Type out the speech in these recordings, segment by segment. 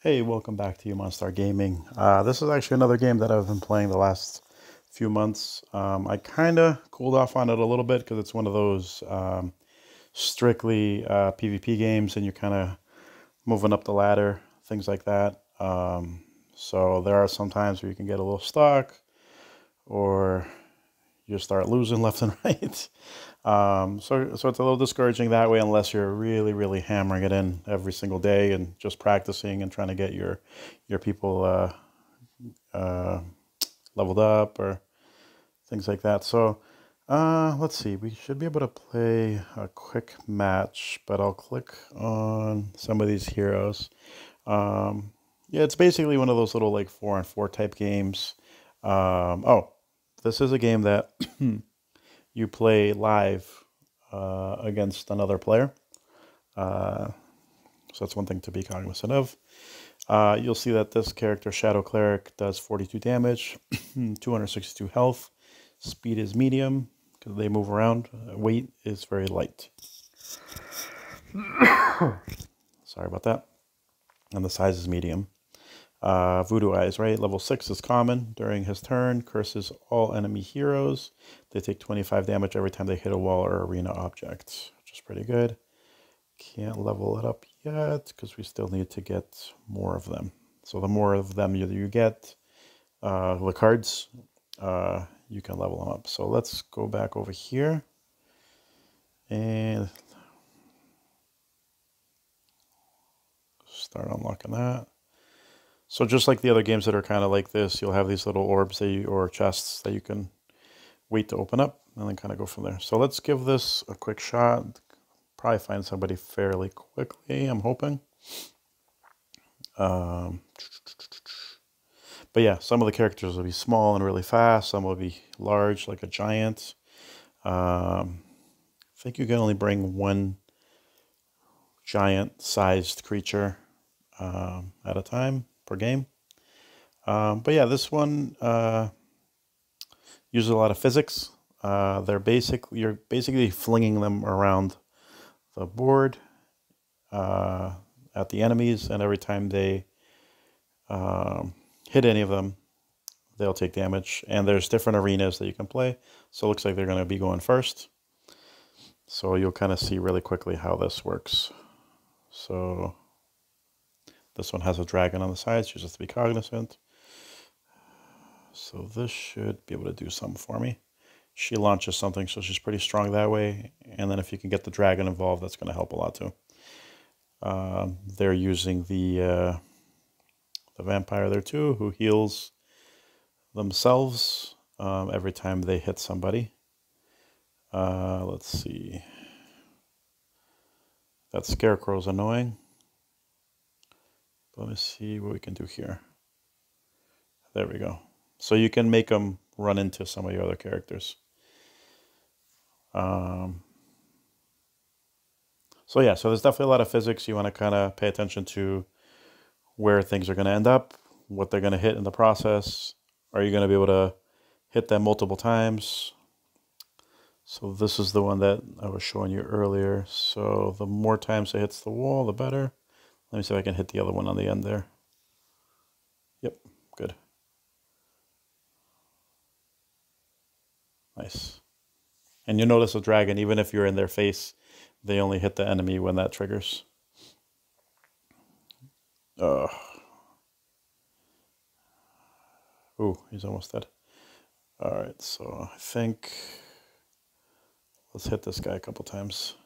Hey, welcome back to Monstar Gaming. This is actually another game that I've been playing the last few months. I kind of cooled off on it a little bit because it's one of those strictly PvP games, and you're kind of moving up the ladder, things like that. So there are some times where you can get a little stuck, or you start losing left and right. So it's a little discouraging that way unless you're really hammering it in every single day and just practicing and trying to get your people uh, leveled up or things like that. So let's see. We should be able to play a quick match, but I'll click on some of these heroes. Yeah, it's basically one of those little like 4-on-4 type games. Oh, this is a game that you play live against another player. So that's one thing to be cognizant of. You'll see that this character, Shadow Cleric, does 42 damage, 262 health. Speed is medium because they move around. Weight is very light. Sorry about that. And the size is medium. Voodoo Eyes, right? Level 6 is common. During his turn, curses all enemy heroes. They take 25 damage every time they hit a wall or arena object, which is pretty good. Can't level it up yet because we still need to get more of them. So the more of them you get, the cards, you can level them up. So let's go back over here and start unlocking that. So just like the other games that are kind of like this, you'll have these little orbs or chests that you can wait to open up and then kind of go from there. So let's give this a quick shot. Probably find somebody fairly quickly, I'm hoping. But yeah, some of the characters will be small and really fast. Some will be large, like a giant. I think you can only bring one giant-sized creature at a time per game. But yeah, this one uses a lot of physics. You're basically flinging them around the board at the enemies, and every time they hit any of them, they'll take damage. And there's different arenas that you can play. So it looks like they're going to be going first. So you'll kind of see really quickly how this works. So this one has a dragon on the side, so you just have to be cognizant. So this should be able to do something for me. She launches something, so she's pretty strong that way. And then if you can get the dragon involved, that's going to help a lot too. They're using the vampire there too, who heals themselves every time they hit somebody. Let's see. That scarecrow's annoying. Let me see what we can do here. There we go. So you can make them run into some of your other characters. So yeah, so there's definitely a lot of physics. You want to kind of pay attention to where things are going to end up, what they're going to hit in the process. Are you going to be able to hit them multiple times? So this is the one that I was showing you earlier. So the more times it hits the wall, the better. Let me see if I can hit the other one on the end there. Yep, good. Nice. And you notice a dragon, even if you're in their face, they only hit the enemy when that triggers. Ooh, he's almost dead. Alright, so I think let's hit this guy a couple times.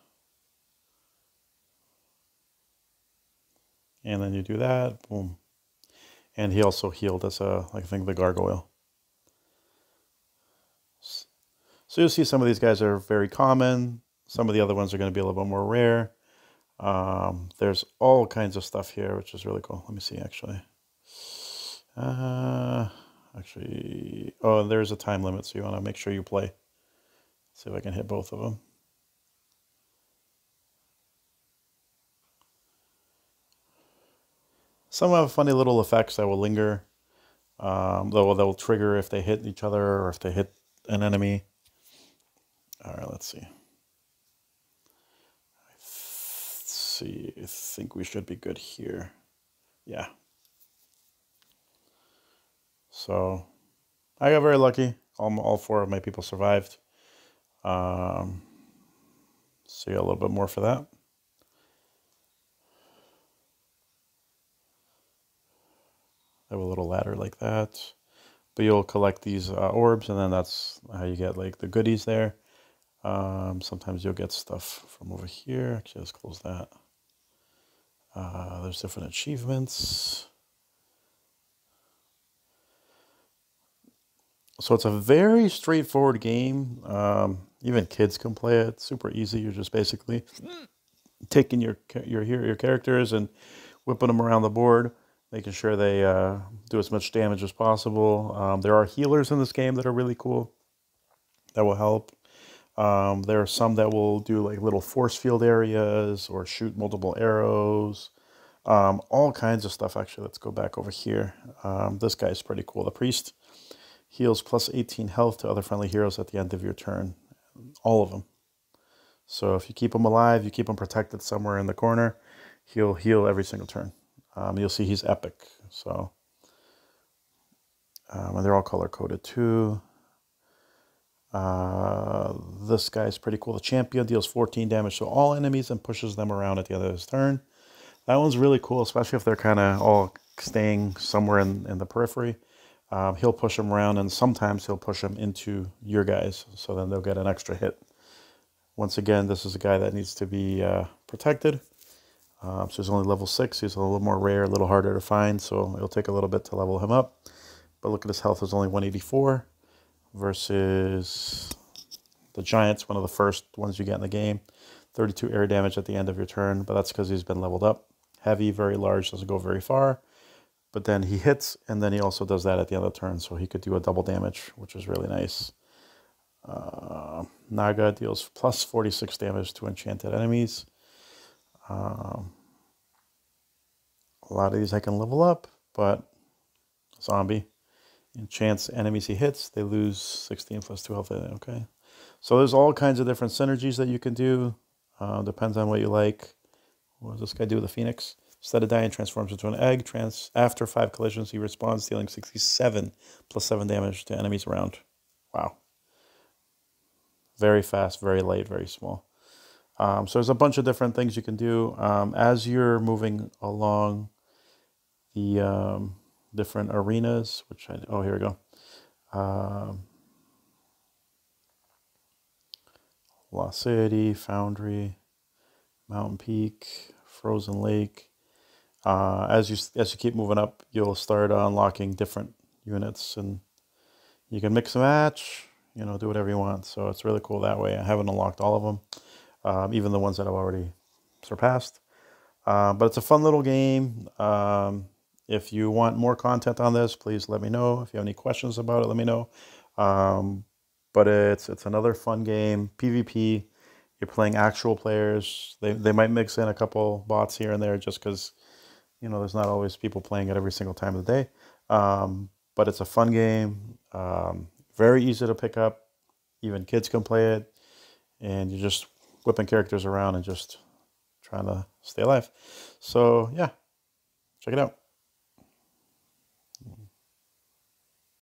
And then you do that, boom. And he also healed as I think the gargoyle. So you'll see some of these guys are very common. Some of the other ones are going to be a little bit more rare. There's all kinds of stuff here, which is really cool. Let me see, actually. Oh, there's a time limit, so you want to make sure you play. See if I can hit both of them. Some have funny little effects that will linger, though they'll trigger if they hit each other or if they hit an enemy. All right, let's see. I think we should be good here. Yeah, So I got very lucky. All 4 of my people survived. See a little bit more for that. I have a little ladder like that. But you'll collect these orbs, and then that's how you get like the goodies there. Sometimes you'll get stuff from over here. Actually, let's close that. There's different achievements. So it's a very straightforward game. Even kids can play it. Super easy. You're just basically taking your characters and whipping them around the board, making sure they do as much damage as possible. There are healers in this game that are really cool. That will help. There are some that will do like little force field areas or shoot multiple arrows. All kinds of stuff, actually. Let's go back over here. This guy's pretty cool. The priest heals plus 18 health to other friendly heroes at the end of your turn. All of them. So if you keep him alive, you keep him protected somewhere in the corner, he'll heal every single turn. You'll see he's epic. So, and they're all color-coded too. This guy's pretty cool. The champion deals 14 damage to all enemies and pushes them around at the end of his turn. That one's really cool, especially if they're kind of all staying somewhere in the periphery. He'll push them around, and sometimes he'll push them into your guys, so then they'll get an extra hit. Once again, this is a guy that needs to be protected. So he's only level 6. He's a little more rare, a little harder to find, so it'll take a little bit to level him up. But look at his health is only 184 versus the Giants, one of the first ones you get in the game. 32 air damage at the end of your turn, but that's because he's been leveled up. Heavy, very large, doesn't go very far. But then he hits, and then he also does that at the end of the turn, so he could do a double damage, which is really nice. Naga deals plus 46 damage to enchanted enemies. A lot of these I can level up, but zombie enchants enemies he hits. They lose 16 plus 2 health. Okay. So there's all kinds of different synergies that you can do. Depends on what you like. What does this guy do with the Phoenix? Instead of dying, transforms into an egg. After 5 collisions, he responds, dealing 67 plus 7 damage to enemies around. Wow. Very fast, very light, very small. So there's a bunch of different things you can do. As you're moving along the different arenas, oh, here we go. Lost City, Foundry, Mountain Peak, Frozen Lake. As you keep moving up, you'll start unlocking different units, and you can mix and match, do whatever you want. So it's really cool that way. I haven't unlocked all of them, even the ones that I've already surpassed. But it's a fun little game. If you want more content on this, please let me know. If you have any questions about it, let me know. But it's another fun game. PvP. You're playing actual players. They might mix in a couple bots here and there just because, there's not always people playing it every single time of the day. But it's a fun game. Very easy to pick up. Even kids can play it. And you're just whipping characters around and just trying to stay alive. So, yeah, check it out.